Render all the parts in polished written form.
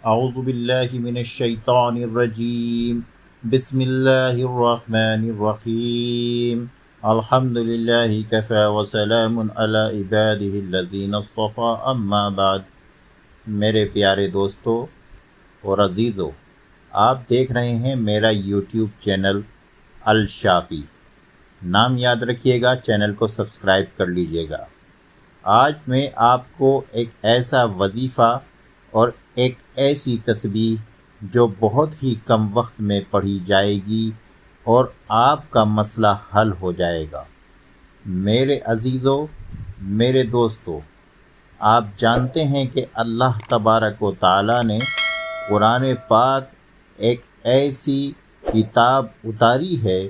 اعوذ باللہ من الشیطان الرجیم بسم اللہ الرحمن الرحیم الحمد للہ کفی وسلام علی عبادہ الذین اصطفی اما بعد۔ میرے پیارے دوستو اور عزیزو، آپ دیکھ رہے ہیں میرا یوٹیوب چینل الشافی۔ نام یاد رکھیے گا، چینل کو سبسکرائب کر لیجئے گا۔ آج میں آپ کو ایک ایسا وظیفہ اور ایک ایسی تسبیح جو بہت ہی کم وقت میں پڑھی جائے گی اور آپ کا مسئلہ حل ہو جائے گا۔ میرے عزیزو، میرے دوستو، آپ جانتے ہیں کہ اللہ تبارک و تعالی نے قرآن پاک ایک ایسی کتاب اتاری ہے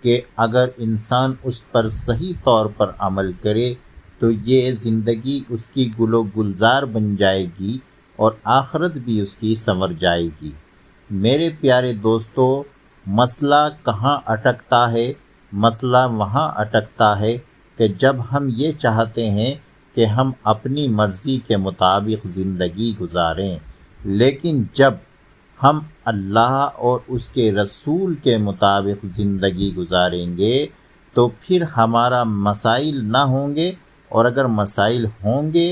کہ اگر انسان اس پر صحیح طور پر عمل کرے تو یہ زندگی اس کی گل و گلزار بن جائے گی اور آخرت بھی اس کی سنور جائے گی۔ میرے پیارے دوستو، مسئلہ کہاں اٹکتا ہے؟ مسئلہ وہاں اٹکتا ہے کہ جب ہم یہ چاہتے ہیں کہ ہم اپنی مرضی کے مطابق زندگی گزاریں، لیکن جب ہم اللہ اور اس کے رسول کے مطابق زندگی گزاریں گے تو پھر ہمارا مسائل نہ ہوں گے، اور اگر مسائل ہوں گے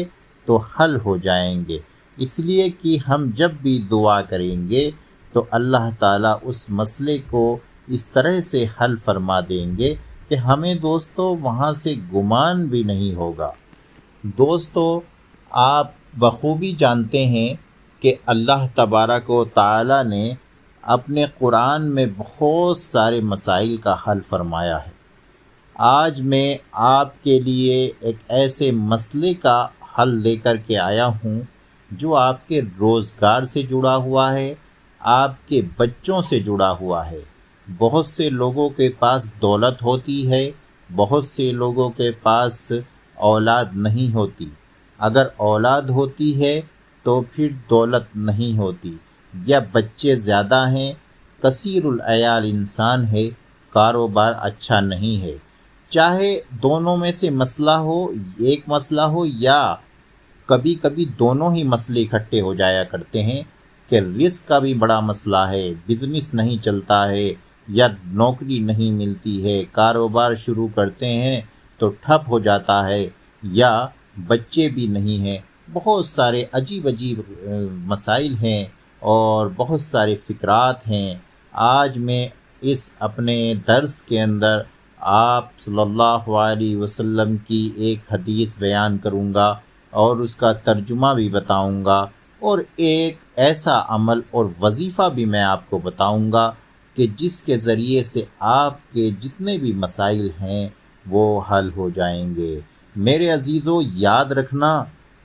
تو حل ہو جائیں گے۔ اس لیے کہ ہم جب بھی دعا کریں گے تو اللہ تعالیٰ اس مسئلے کو اس طرح سے حل فرما دیں گے کہ ہمیں دوستو وہاں سے گمان بھی نہیں ہوگا۔ دوستو، آپ بخوبی جانتے ہیں کہ اللہ تبارک و تعالیٰ نے اپنے قرآن میں بہت سارے مسائل کا حل فرمایا ہے۔ آج میں آپ کے لیے ایک ایسے مسئلے کا حل لے کر کے آیا ہوں جو آپ کے روزگار سے جڑا ہوا ہے، آپ کے بچوں سے جڑا ہوا ہے۔ بہت سے لوگوں کے پاس دولت ہوتی ہے، بہت سے لوگوں کے پاس اولاد نہیں ہوتی۔ اگر اولاد ہوتی ہے تو پھر دولت نہیں ہوتی، یا بچے زیادہ ہیں، کثیر العیال انسان ہے، کاروبار اچھا نہیں ہے۔ چاہے دونوں میں سے مسئلہ ہو، ایک مسئلہ ہو، یا کبھی کبھی دونوں ہی مسئلے اکٹھے ہو جایا کرتے ہیں کہ رزق کا بھی بڑا مسئلہ ہے، بزنس نہیں چلتا ہے، یا نوکری نہیں ملتی ہے، کاروبار شروع کرتے ہیں تو ٹھپ ہو جاتا ہے، یا بچے بھی نہیں ہیں۔ بہت سارے عجیب عجیب مسائل ہیں اور بہت سارے فکرات ہیں۔ آج میں اس اپنے درس کے اندر آپ صلی اللہ علیہ وسلم کی ایک حدیث بیان کروں گا اور اس کا ترجمہ بھی بتاؤں گا، اور ایک ایسا عمل اور وظیفہ بھی میں آپ کو بتاؤں گا کہ جس کے ذریعے سے آپ کے جتنے بھی مسائل ہیں وہ حل ہو جائیں گے۔ میرے عزیزو، یاد رکھنا،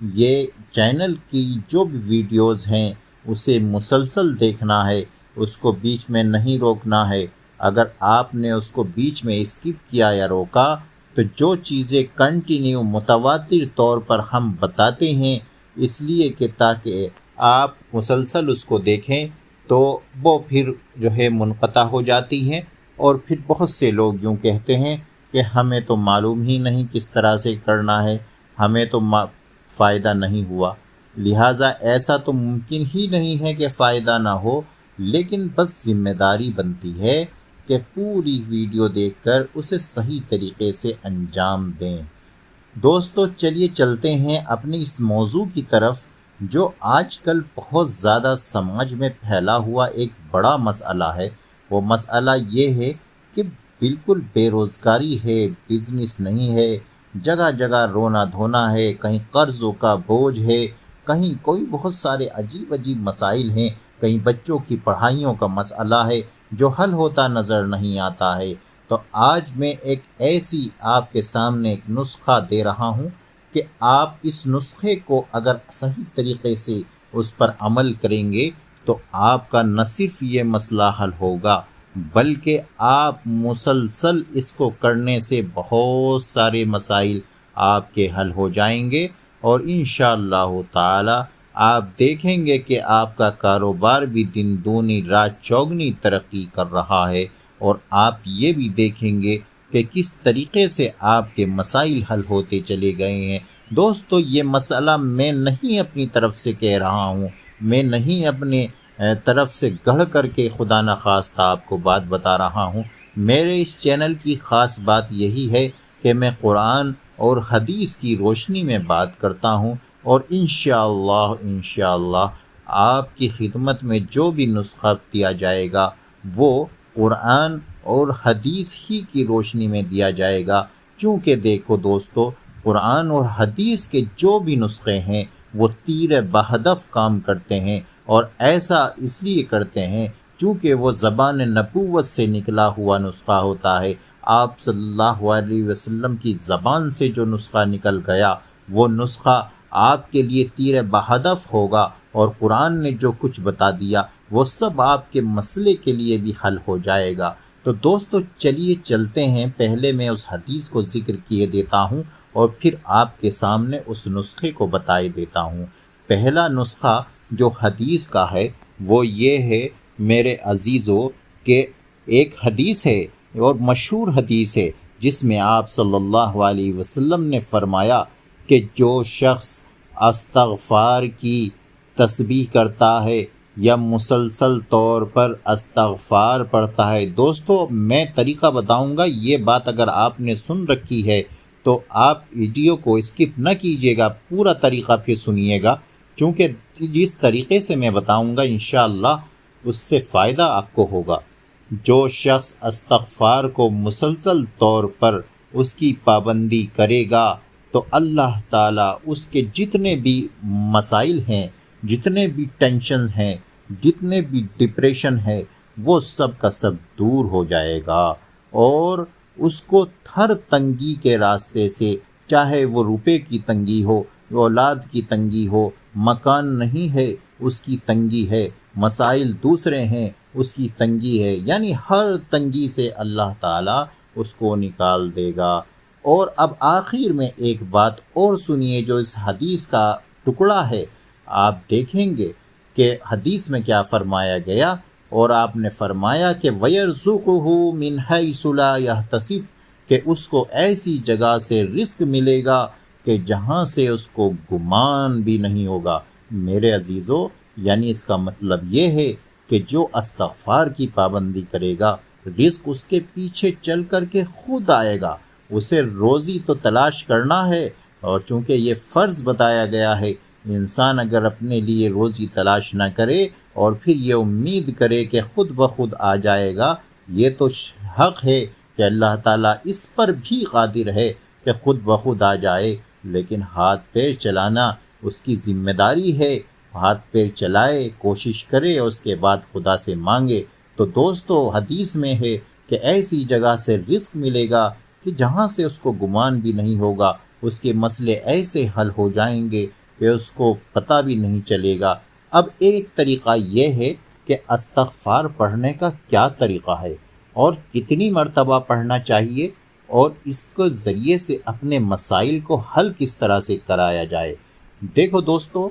یہ چینل کی جو بھی ویڈیوز ہیں اسے مسلسل دیکھنا ہے، اس کو بیچ میں نہیں روکنا ہے۔ اگر آپ نے اس کو بیچ میں اسکپ کیا یا روکا تو جو چیزیں کنٹینیو متواتر طور پر ہم بتاتے ہیں، اس لیے کہ تاکہ آپ مسلسل اس کو دیکھیں تو وہ پھر جو ہے منقطع ہو جاتی ہیں، اور پھر بہت سے لوگ یوں کہتے ہیں کہ ہمیں تو معلوم ہی نہیں کس طرح سے کرنا ہے، ہمیں تو فائدہ نہیں ہوا۔ لہٰذا ایسا تو ممکن ہی نہیں ہے کہ فائدہ نہ ہو، لیکن بس ذمہ داری بنتی ہے کہ پوری ویڈیو دیکھ کر اسے صحیح طریقے سے انجام دیں۔ دوستو، چلیے چلتے ہیں اپنی اس موضوع کی طرف جو آج کل بہت زیادہ سماج میں پھیلا ہوا ایک بڑا مسئلہ ہے۔ وہ مسئلہ یہ ہے کہ بالکل بے روزگاری ہے، بزنس نہیں ہے، جگہ جگہ رونا دھونا ہے، کہیں قرضوں کا بوجھ ہے، کہیں کوئی بہت سارے عجیب عجیب مسائل ہیں، کہیں بچوں کی پڑھائیوں کا مسئلہ ہے جو حل ہوتا نظر نہیں آتا ہے۔ تو آج میں ایک ایسی آپ کے سامنے ایک نسخہ دے رہا ہوں کہ آپ اس نسخے کو اگر صحیح طریقے سے اس پر عمل کریں گے تو آپ کا نہ صرف یہ مسئلہ حل ہوگا، بلکہ آپ مسلسل اس کو کرنے سے بہت سارے مسائل آپ کے حل ہو جائیں گے، اور انشاءاللہ تعالی آپ دیکھیں گے کہ آپ کا کاروبار بھی دن دونی رات چوگنی ترقی کر رہا ہے، اور آپ یہ بھی دیکھیں گے کہ کس طریقے سے آپ کے مسائل حل ہوتے چلے گئے ہیں۔ دوستو، یہ مسئلہ میں نہیں اپنی طرف سے کہہ رہا ہوں، میں نہیں اپنے طرف سے گڑھ کر کے خدا نخواستہ آپ کو بات بتا رہا ہوں۔ میرے اس چینل کی خاص بات یہی ہے کہ میں قرآن اور حدیث کی روشنی میں بات کرتا ہوں، اور انشاءاللہ آپ کی خدمت میں جو بھی نسخہ دیا جائے گا وہ قرآن اور حدیث ہی کی روشنی میں دیا جائے گا۔ چونکہ دیکھو دوستو، قرآن اور حدیث کے جو بھی نسخے ہیں وہ تیر بہدف کام کرتے ہیں، اور ایسا اس لیے کرتے ہیں چونکہ وہ زبان نبوت سے نکلا ہوا نسخہ ہوتا ہے۔ آپ صلی اللہ علیہ وسلم کی زبان سے جو نسخہ نکل گیا وہ نسخہ آپ کے لیے تیر بہدف ہوگا، اور قرآن نے جو کچھ بتا دیا وہ سب آپ کے مسئلے کے لیے بھی حل ہو جائے گا۔ تو دوستو چلیے چلتے ہیں، پہلے میں اس حدیث کو ذکر کیے دیتا ہوں اور پھر آپ کے سامنے اس نسخے کو بتائے دیتا ہوں۔ پہلا نسخہ جو حدیث کا ہے وہ یہ ہے میرے عزیزو کہ ایک حدیث ہے اور مشہور حدیث ہے جس میں آپ صلی اللہ علیہ وسلم نے فرمایا کہ جو شخص استغفار کی تسبیح کرتا ہے یا مسلسل طور پر استغفار پڑھتا ہے، دوستو میں طریقہ بتاؤں گا، یہ بات اگر آپ نے سن رکھی ہے تو آپ ویڈیو کو اسکپ نہ کیجیے گا، پورا طریقہ پھر سنیے گا، کیونکہ جس طریقے سے میں بتاؤں گا انشاءاللہ اس سے فائدہ آپ کو ہوگا۔ جو شخص استغفار کو مسلسل طور پر اس کی پابندی کرے گا تو اللہ تعالیٰ اس کے جتنے بھی مسائل ہیں، جتنے بھی ٹینشنز ہیں، جتنے بھی ڈپریشن ہے، وہ سب کا سب دور ہو جائے گا، اور اس کو ہر تنگی کے راستے سے، چاہے وہ روپے کی تنگی ہو، اولاد کی تنگی ہو، مکان نہیں ہے اس کی تنگی ہے، مسائل دوسرے ہیں اس کی تنگی ہے، یعنی ہر تنگی سے اللہ تعالیٰ اس کو نکال دے گا۔ اور اب آخر میں ایک بات اور سنیے جو اس حدیث کا ٹکڑا ہے، آپ دیکھیں گے کہ حدیث میں کیا فرمایا گیا، اور آپ نے فرمایا کہ وَيَرْزُقُهُ مِنْ حَيْثُ لَا يَحْتَسِبُ، کہ اس کو ایسی جگہ سے رزق ملے گا کہ جہاں سے اس کو گمان بھی نہیں ہوگا۔ میرے عزیزو، یعنی اس کا مطلب یہ ہے کہ جو استغفار کی پابندی کرے گا رزق اس کے پیچھے چل کر کے خود آئے گا، اسے روزی تو تلاش کرنا ہے، اور چونکہ یہ فرض بتایا گیا ہے، انسان اگر اپنے لیے روزی تلاش نہ کرے اور پھر یہ امید کرے کہ خود بخود آ جائے گا، یہ تو حق ہے کہ اللہ تعالیٰ اس پر بھی قادر ہے کہ خود بخود آ جائے، لیکن ہاتھ پیر چلانا اس کی ذمہ داری ہے، ہاتھ پیر چلائے، کوشش کرے، اس کے بعد خدا سے مانگے۔ تو دوستو حدیث میں ہے کہ ایسی جگہ سے رزق ملے گا کہ جہاں سے اس کو گمان بھی نہیں ہوگا، اس کے مسئلے ایسے حل ہو جائیں گے کہ اس کو پتہ بھی نہیں چلے گا۔ اب ایک طریقہ یہ ہے کہ استغفار پڑھنے کا کیا طریقہ ہے اور کتنی مرتبہ پڑھنا چاہیے، اور اس کے ذریعے سے اپنے مسائل کو حل کس طرح سے کرایا جائے۔ دیکھو دوستو،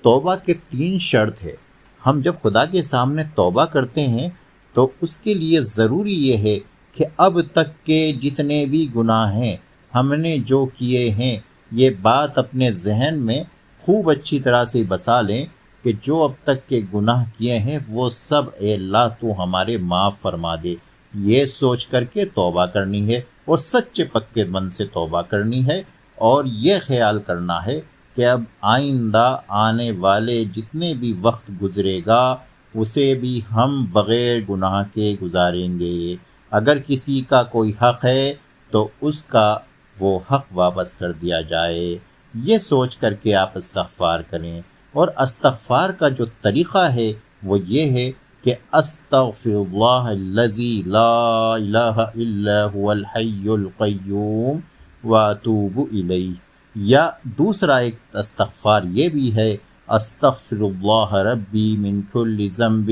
توبہ کے 3 شرط ہے۔ ہم جب خدا کے سامنے توبہ کرتے ہیں تو اس کے لیے ضروری یہ ہے کہ اب تک کے جتنے بھی گناہ ہیں، ہم نے جو کیے ہیں، یہ بات اپنے ذہن میں خوب اچھی طرح سے بسا لیں کہ جو اب تک کے گناہ کیے ہیں وہ سب اے اللہ تو ہمارے معاف فرما دے، یہ سوچ کر کے توبہ کرنی ہے، اور سچے پکے من سے توبہ کرنی ہے، اور یہ خیال کرنا ہے کہ اب آئندہ آنے والے جتنے بھی وقت گزرے گا اسے بھی ہم بغیر گناہ کے گزاریں گے۔ اگر کسی کا کوئی حق ہے تو اس کا وہ حق واپس کر دیا جائے، یہ سوچ کر کے آپ استغفار کریں۔ اور استغفار کا جو طریقہ ہے وہ یہ ہے کہ استغفر اللہ الذی لا الہ الا هو الحی القیوم واتوب الیہ، یا دوسرا ایک استغفار یہ بھی ہے استغفر اللہ ربی من کل ذنب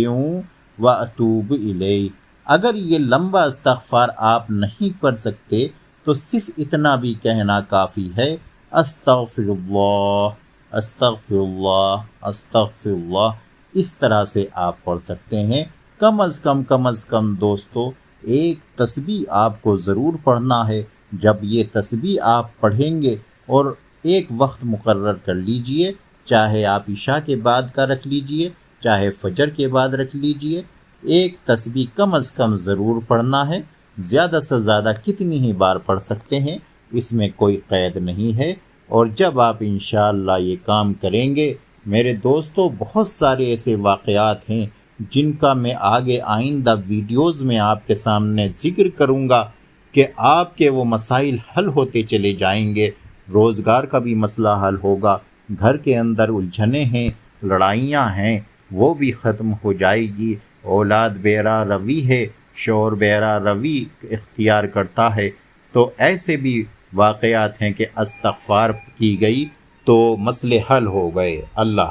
واتوب الیہ۔ اگر یہ لمبا استغفار آپ نہیں پڑھ سکتے تو صرف اتنا بھی کہنا کافی ہے استغفر اللہ استغفر اللہ استغفر اللہ، اس طرح سے آپ پڑھ سکتے ہیں۔ کم از کم دوستو ایک تسبیح آپ کو ضرور پڑھنا ہے۔ جب یہ تسبیح آپ پڑھیں گے اور ایک وقت مقرر کر لیجئے چاہے آپ عشاء کے بعد کا رکھ لیجئے، چاہے فجر کے بعد رکھ لیجئے، ایک تسبیح کم از کم ضرور پڑھنا ہے۔ زیادہ سے زیادہ کتنی ہی بار پڑھ سکتے ہیں، اس میں کوئی قید نہیں ہے۔ اور جب آپ انشاءاللہ یہ کام کریں گے میرے دوستو، بہت سارے ایسے واقعات ہیں جن کا میں آگے آئندہ ویڈیوز میں آپ کے سامنے ذکر کروں گا کہ آپ کے وہ مسائل حل ہوتے چلے جائیں گے۔ روزگار کا بھی مسئلہ حل ہوگا، گھر کے اندر الجھنیں ہیں، لڑائیاں ہیں، وہ بھی ختم ہو جائے گی۔ اولاد بیرا روی ہے، شوہر بیرا روی اختیار کرتا ہے، تو ایسے بھی واقعات ہیں کہ استغفار کی گئی تو مسئلے حل ہو گئے۔ اللہ